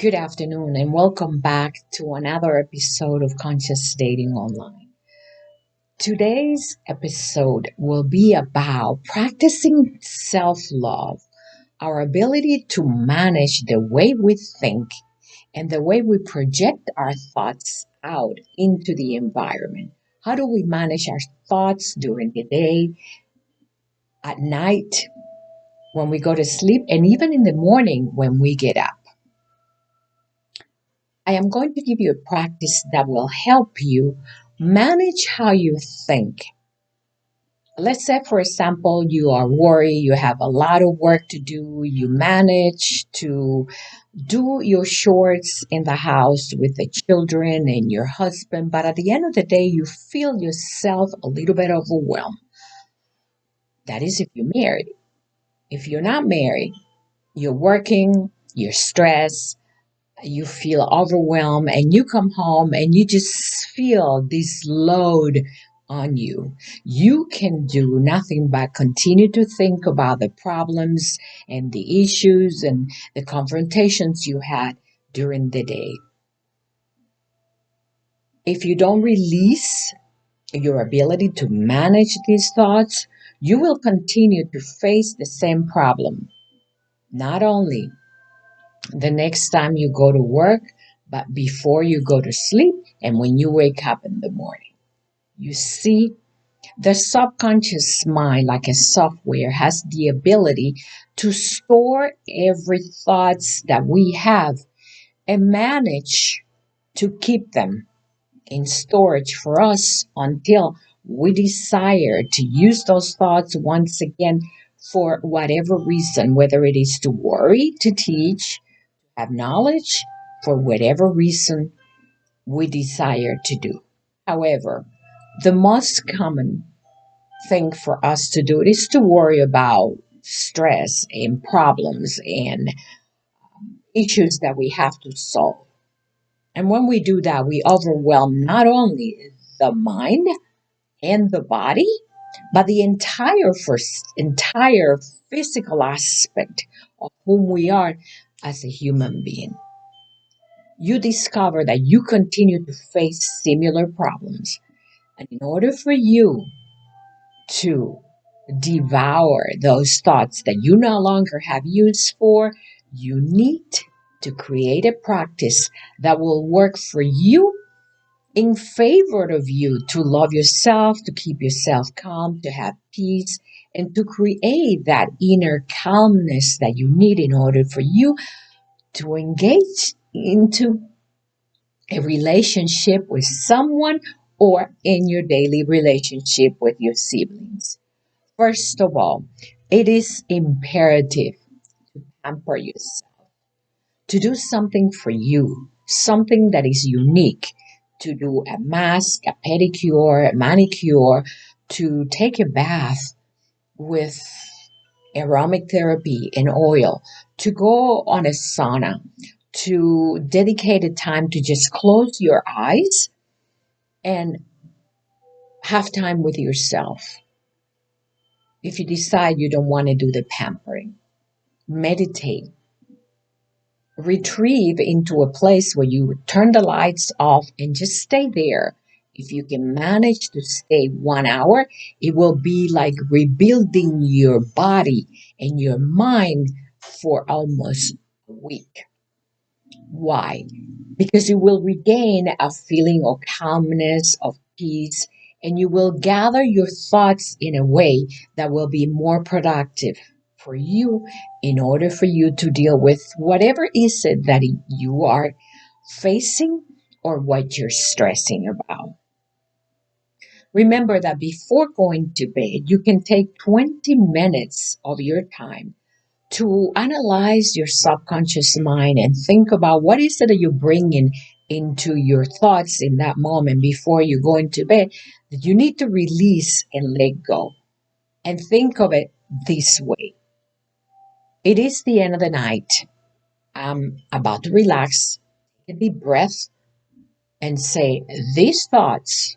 Good afternoon, and welcome back to another episode of Conscious Dating Online. Today's episode will be about practicing self love, our ability to manage the way we think and the way we project our thoughts out into the environment. How do we manage our thoughts during the day, at night, when we go to sleep, and even in the morning when we get up? I am going to give you a practice that will help you manage how you think. Let's say, for example, you are worried, you have a lot of work to do, you manage to do your chores in the house with the children and your husband, but at the end of the day, you feel yourself a little bit overwhelmed. That is if you're married. If you're not married, you're working, you're stressed, you feel overwhelmed, and you come home and you just feel this load on you. You can do nothing but continue to think about the problems and the issues and the confrontations you had during the day. If you don't release your ability to manage these thoughts, you will continue to face the same problem. Not only the next time you go to work, but before you go to sleep and when you wake up in the morning. You see, the subconscious mind, like a software, has the ability to store every thoughts that we have and manage to keep them in storage for us until we desire to use those thoughts once again for whatever reason, whether it is to worry, to teach, have knowledge, for whatever reason we desire to do. However, the most common thing for us to do is to worry about stress and problems and issues that we have to solve. And when we do that, we overwhelm not only the mind and the body, but the entire physical aspect of whom we are as a human being. You discover that you continue to face similar problems. And in order for you to devour those thoughts that you no longer have use for, you need to create a practice that will work for you in favor of you to love yourself, to keep yourself calm, to have peace, and to create that inner calmness that you need in order for you to engage into a relationship with someone or in your daily relationship with your siblings. First of all, it is imperative to pamper yourself, to do something for you, something that is unique, to do a mask, a pedicure, a manicure, to take a bath with aromatic therapy and oil, to go on a sauna, to dedicate a time to just close your eyes and have time with yourself. If you decide you don't want to do the pampering, meditate, retrieve into a place where you turn the lights off and just stay there. If you can manage to stay 1 hour, it will be like rebuilding your body and your mind for almost a week. Why? Because you will regain a feeling of calmness, of peace, and you will gather your thoughts in a way that will be more productive for you in order for you to deal with whatever is it that you are facing or what you're stressing about. Remember that before going to bed, you can take 20 minutes of your time to analyze your subconscious mind and think about what is it that you're bringing into your thoughts in that moment before you go into bed that you need to release and let go. And think of it this way. It is the end of the night. I'm about to relax, take a deep breath, and say, these thoughts,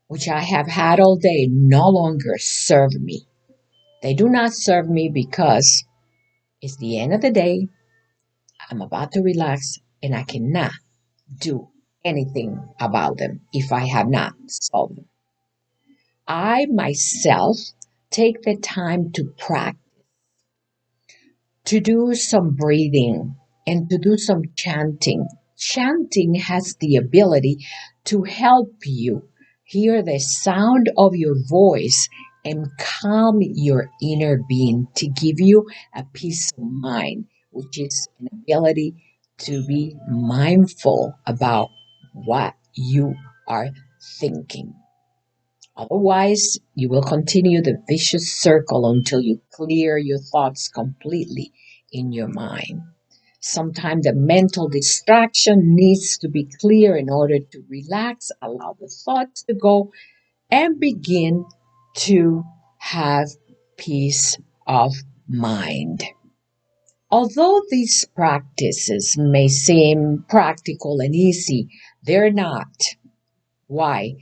which I have had all day, no longer serve me. They do not serve me because it's the end of the day. I'm about to relax and I cannot do anything about them if I have not solved them. I myself take the time to practice, to do some breathing and to do some chanting. Chanting has the ability to help you hear the sound of your voice and calm your inner being to give you a peace of mind, which is an ability to be mindful about what you are thinking. Otherwise, you will continue the vicious circle until you clear your thoughts completely in your mind. Sometimes the mental distraction needs to be clear in order to relax, allow the thoughts to go, and begin to have peace of mind. Although these practices may seem practical and easy, they're not. Why?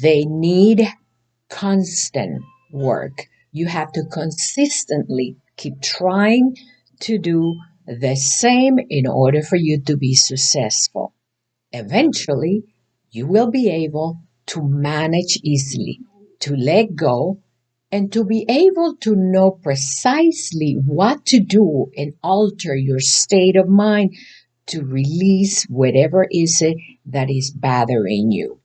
They need constant work. You have to consistently keep trying to do the same in order for you to be successful. Eventually, you will be able to manage easily, to let go, and to be able to know precisely what to do and alter your state of mind to release whatever is it that is bothering you.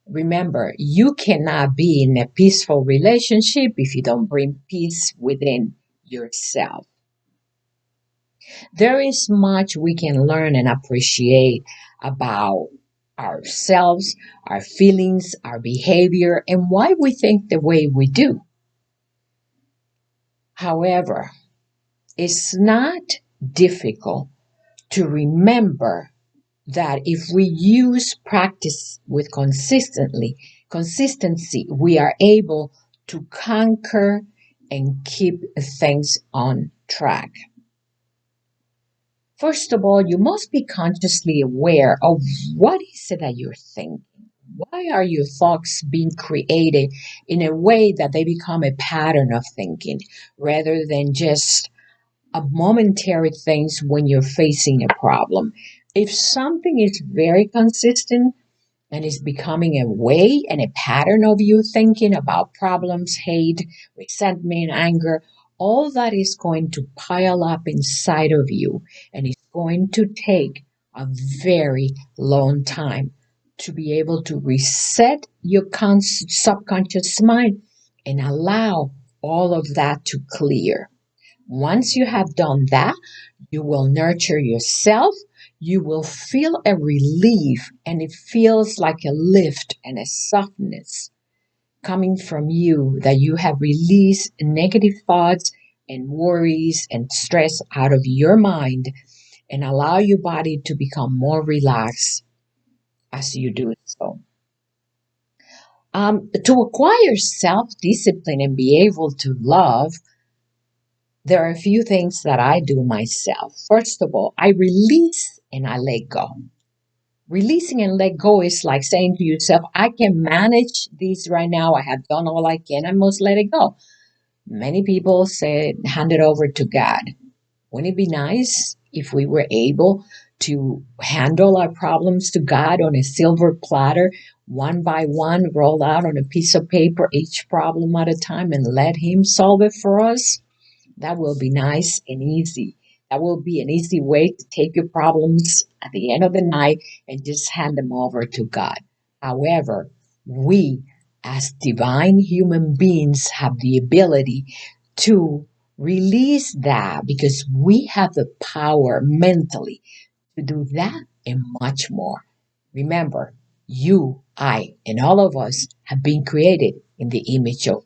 Remember, you cannot be in a peaceful relationship if you don't bring peace within yourself. There is much we can learn and appreciate about ourselves, our feelings, our behavior, and why we think the way we do. However, it's not difficult to remember that if we use practice with consistency, we are able to conquer and keep things on track. First of all, you must be consciously aware of what is it that you're thinking. Why are your thoughts being created in a way that they become a pattern of thinking rather than just a momentary things when you're facing a problem? If something is very consistent and is becoming a way and a pattern of you thinking about problems, hate, resentment, anger, all that is going to pile up inside of you and it's going to take a very long time to be able to reset your subconscious mind and allow all of that to clear. Once you have done that, you will nurture yourself. You will feel a relief, and it feels like a lift and a softness coming from you that you have released negative thoughts and worries and stress out of your mind and allow your body to become more relaxed as you do so. To acquire self discipline and be able to love, there are a few things that I do myself. First of all, I release and I let go. Releasing and let go is like saying to yourself, I can manage this right now. I have done all I can. I must let it go. Many people say, hand it over to God. Wouldn't it be nice if we were able to handle our problems to God on a silver platter, one by one, roll out on a piece of paper, each problem at a time, and let Him solve it for us? That will be nice and easy. That will be an easy way to take your problems at the end of the night and just hand them over to God. However, we as divine human beings have the ability to release that because we have the power mentally to do that and much more. Remember, you, I, and all of us have been created in the image of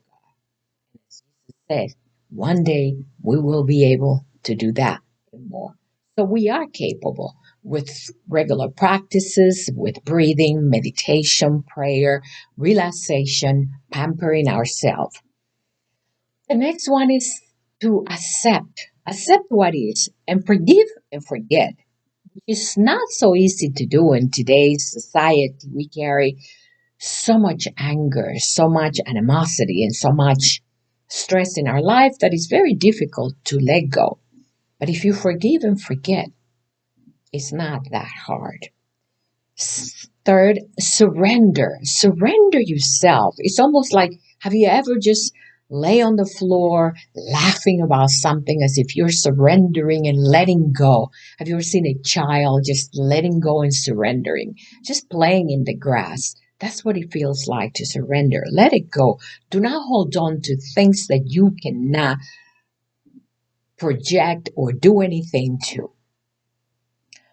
said, one day we will be able to do that and more. So we are capable with regular practices, with breathing, meditation, prayer, relaxation, pampering ourselves. The next one is to accept what is, and forgive and forget. It's not so easy to do in today's society. We carry so much anger, so much animosity, and so much stress in our life that is very difficult to let go. But if you forgive and forget, It's not that hard. Third, surrender. Surrender yourself. It's almost like, have you ever just lay on the floor laughing about something as if you're surrendering and letting go? Have you ever seen a child just letting go and surrendering? Just playing in the grass. That's what it feels like to surrender. Let it go. Do not hold on to things that you cannot project or do anything to.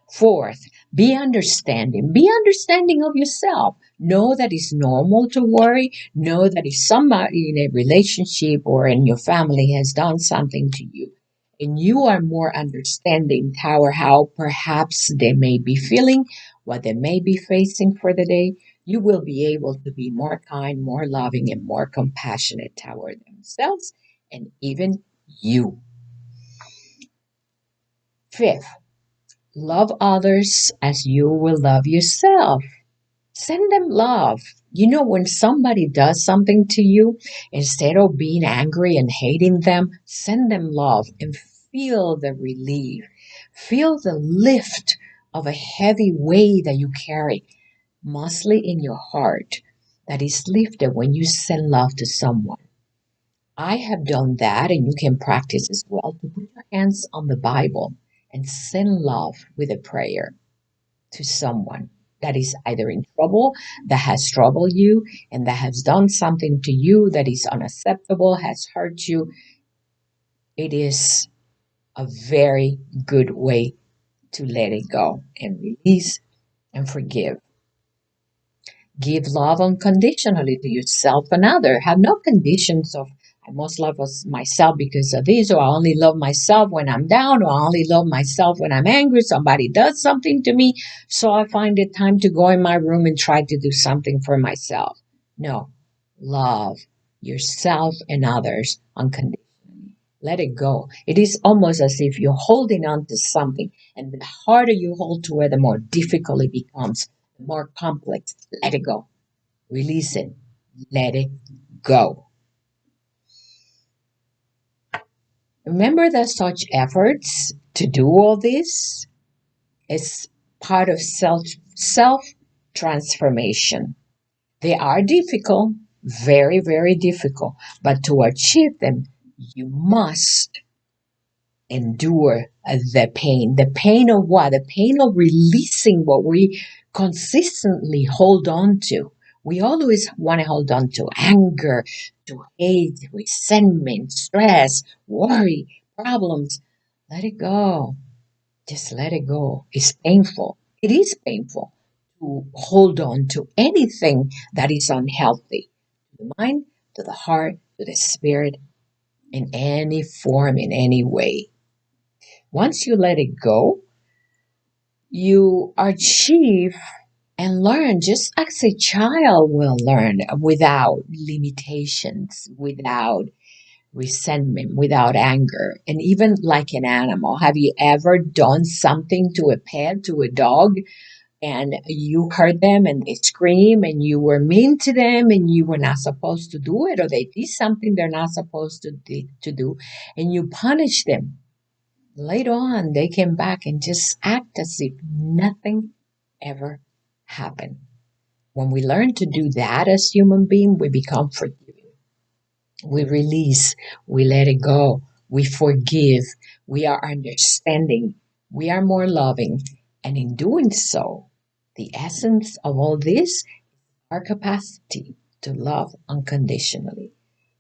Fourth, be understanding. Be understanding of yourself. Know that it's normal to worry. Know that if somebody in a relationship or in your family has done something to you, and you are more understanding how perhaps they may be feeling, what they may be facing for the day, you will be able to be more kind, more loving, and more compassionate toward themselves and even you. Fifth, love others as you will love yourself. Send them love. You know, when somebody does something to you, instead of being angry and hating them, send them love and feel the relief. Feel the lift of a heavy weight that you carry, mostly in your heart, that is lifted when you send love to someone. I have done that, and you can practice as well to put your hands on the Bible and send love with a prayer to someone that is either in trouble, that has troubled you, and that has done something to you that is unacceptable, has hurt you. It is a very good way to let it go and release and forgive. Give love unconditionally to yourself and other. Have no conditions of I must love myself because of this, or I only love myself when I'm down, or I only love myself when I'm angry. Somebody does something to me, so I find it time to go in my room and try to do something for myself. No, love yourself and others unconditionally. Let it go. It is almost as if you're holding on to something, and the harder you hold to it, the more difficult it becomes, the more complex. Let it go. Release it. Let it go. Remember that such efforts to do all this is part of self transformation. They are difficult, very, very difficult, but to achieve them, you must endure the pain of what? The pain of releasing what we consistently hold on to. We always want to hold on to anger, to hate, resentment, stress, worry, problems. Let it go. Just let it go. It's painful. It is painful to hold on to anything that is unhealthy to the mind, to the heart, to the spirit, in any form, in any way. Once you let it go, you achieve and learn just as a child will learn without limitations, without resentment, without anger, and even like an animal. Have you ever done something to a pet, to a dog, and you hurt them and they scream and you were mean to them and you were not supposed to do it, or they did something they're not supposed to do, and you punish them? Later on, they came back and just act as if nothing ever happened. When we learn to do that as human beings, we become forgiving. We release, we let it go, we forgive, we are understanding, we are more loving. And in doing so, the essence of all this, our capacity to love unconditionally.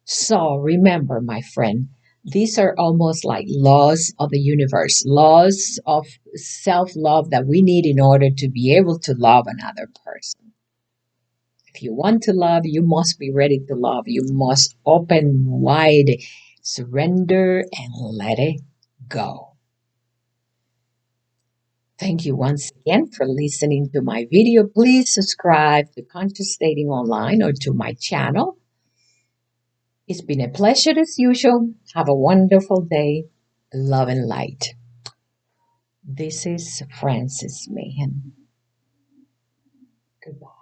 So remember, my friend, these are almost like laws of the universe, laws of self love that we need in order to be able to love another person. If you want to love, you must be ready to love. You must open wide, surrender, and let it go. Thank you once again for listening to my video. Please subscribe to Conscious Dating Online or to my channel. It's been a pleasure as usual. Have a wonderful day. Love and light. This is Francis Mahan. Goodbye.